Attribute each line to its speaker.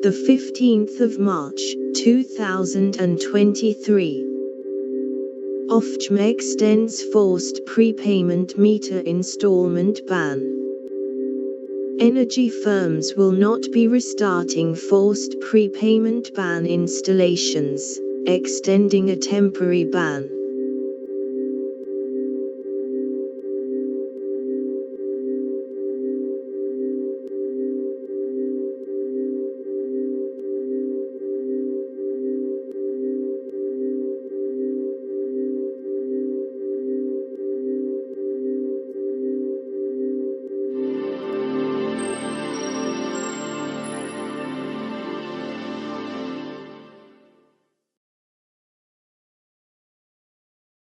Speaker 1: The 15th of March, 2023. Ofgem extends forced prepayment meter installment ban. Energy firms will not be restarting forced prepayment ban installations, extending a temporary ban.